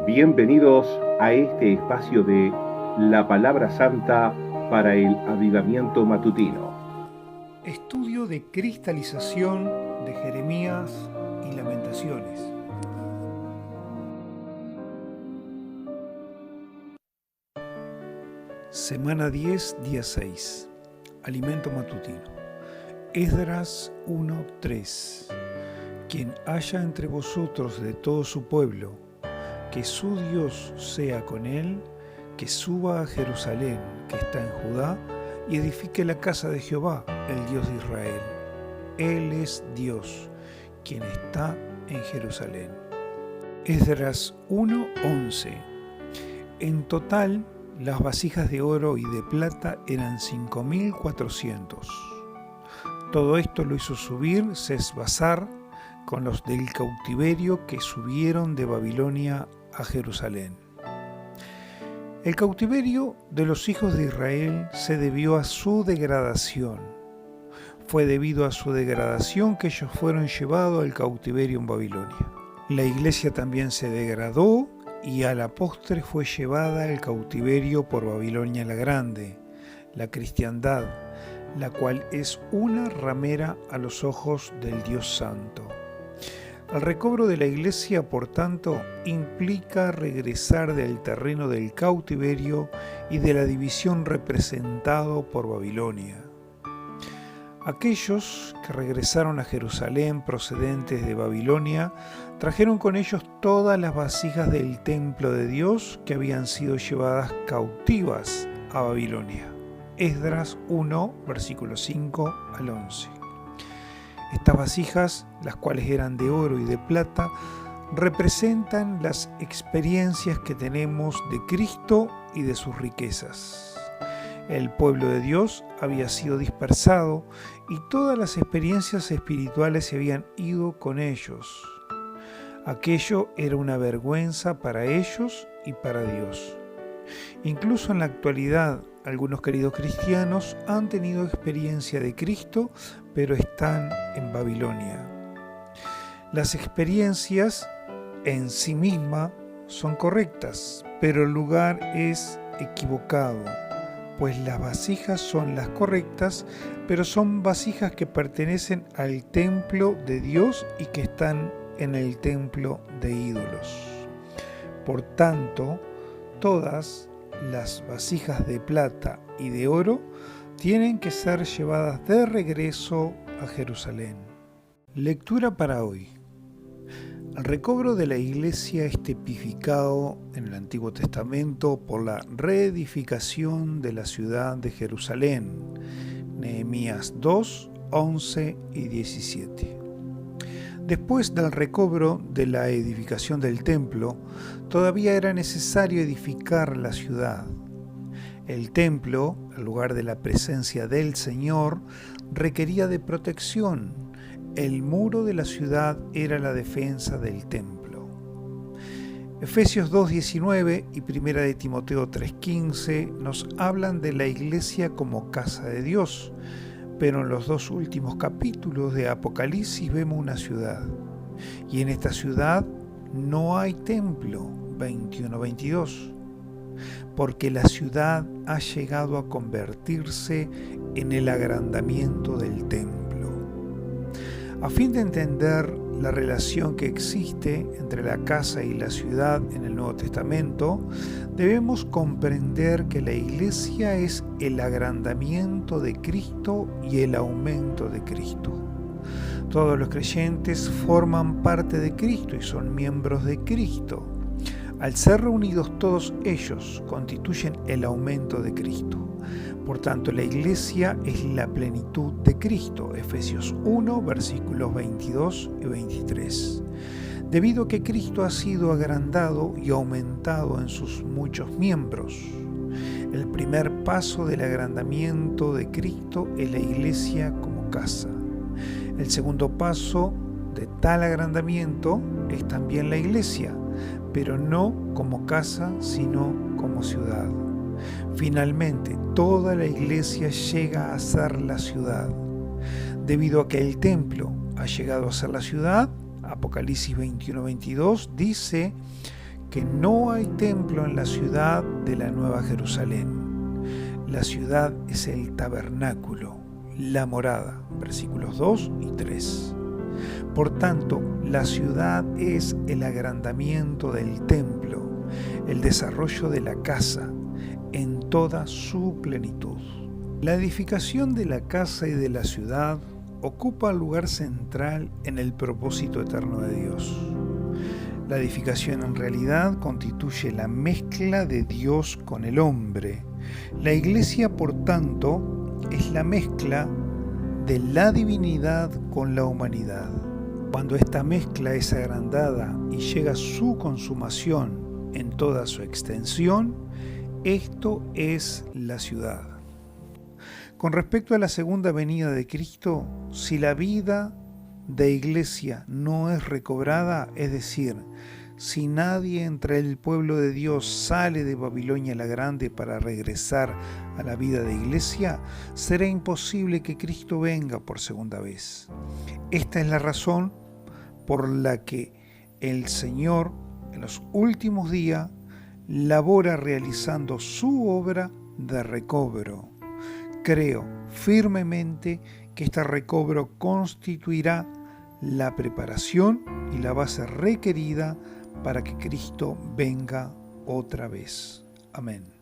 Bienvenidos a este espacio de la Palabra Santa para el Avivamiento Matutino. Estudio de cristalización de Jeremías y Lamentaciones. Semana 10, día 6. Alimento matutino. Esdras 1:3. Quien haya entre vosotros de todo su pueblo, que su Dios sea con él, que suba a Jerusalén, que está en Judá, y edifique la casa de Jehová, el Dios de Israel. Él es Dios, quien está en Jerusalén. Esdras 1:11. En total, las vasijas de oro y de plata eran 5.400. Todo esto lo hizo subir Sesbazar con los del cautiverio que subieron de Babilonia a Jerusalén. El cautiverio de los hijos de Israel se debió a su degradación. Fue debido a su degradación que ellos fueron llevados al cautiverio en Babilonia. La iglesia también se degradó y a la postre fue llevada al cautiverio por Babilonia la Grande, la cristiandad, la cual es una ramera a los ojos del Dios Santo. El recobro de la iglesia, por tanto, implica regresar del terreno del cautiverio y de la división representado por Babilonia. Aquellos que regresaron a Jerusalén procedentes de Babilonia trajeron con ellos todas las vasijas del templo de Dios que habían sido llevadas cautivas a Babilonia. Esdras 1, versículos 5 al 11. Estas vasijas, las cuales eran de oro y de plata, representan las experiencias que tenemos de Cristo y de sus riquezas. El pueblo de Dios había sido dispersado y todas las experiencias espirituales se habían ido con ellos. Aquello era una vergüenza para ellos y para Dios. Incluso en la actualidad, algunos queridos cristianos han tenido experiencia de Cristo, pero están en Babilonia. Las experiencias en sí mismas son correctas, pero el lugar es equivocado, pues las vasijas son las correctas, pero son vasijas que pertenecen al templo de Dios y que están en el templo de ídolos. Por tanto, todas las vasijas de plata y de oro tienen que ser llevadas de regreso a Jerusalén. Lectura para hoy. El recobro de la iglesia es tipificado en el Antiguo Testamento por la reedificación de la ciudad de Jerusalén. Nehemías 2, 11 y 17. Después del recobro de la edificación del templo, todavía era necesario edificar la ciudad. El templo, el lugar de la presencia del Señor, requería de protección. El muro de la ciudad era la defensa del templo. Efesios 2:19 y 1 de Timoteo 3:15 nos hablan de la iglesia como casa de Dios, pero en los dos últimos capítulos de Apocalipsis vemos una ciudad. Y en esta ciudad no hay templo, 21-22, porque la ciudad ha llegado a convertirse en el agrandamiento del templo. A fin de entender la relación que existe entre la casa y la ciudad en el Nuevo Testamento, debemos comprender que la iglesia es el agrandamiento de Cristo y el aumento de Cristo. Todos los creyentes forman parte de Cristo y son miembros de Cristo. Al ser reunidos todos ellos, constituyen el aumento de Cristo. Por tanto, la iglesia es la plenitud de Cristo. Efesios 1, versículos 22 y 23. Debido a que Cristo ha sido agrandado y aumentado en sus muchos miembros. El primer paso del agrandamiento de Cristo es la iglesia como casa. El segundo paso de tal agrandamiento es también la iglesia, pero no como casa, sino como ciudad. Finalmente, toda la iglesia llega a ser la ciudad. Debido a que el templo ha llegado a ser la ciudad, Apocalipsis 21-22 dice que no hay templo en la ciudad de la Nueva Jerusalén. La ciudad es el tabernáculo, la morada, versículos 2 y 3. Por tanto, la ciudad es el agrandamiento del templo, el desarrollo de la casa en toda su plenitud. La edificación de la casa y de la ciudad ocupa el lugar central en el propósito eterno de Dios. La edificación en realidad constituye la mezcla de Dios con el hombre. La Iglesia, por tanto, es la mezcla de la divinidad con la humanidad. Cuando esta mezcla es agrandada y llega a su consumación en toda su extensión, esto es la ciudad. Con respecto a la segunda venida de Cristo, si la vida de iglesia no es recobrada, es decir, si nadie entre el pueblo de Dios sale de Babilonia la Grande para regresar a la vida de iglesia, será imposible que Cristo venga por segunda vez. Esta es la razón por la que el Señor en los últimos días labora realizando su obra de recobro. Creo firmemente que este recobro constituirá la preparación y la base requerida para que Cristo venga otra vez. Amén.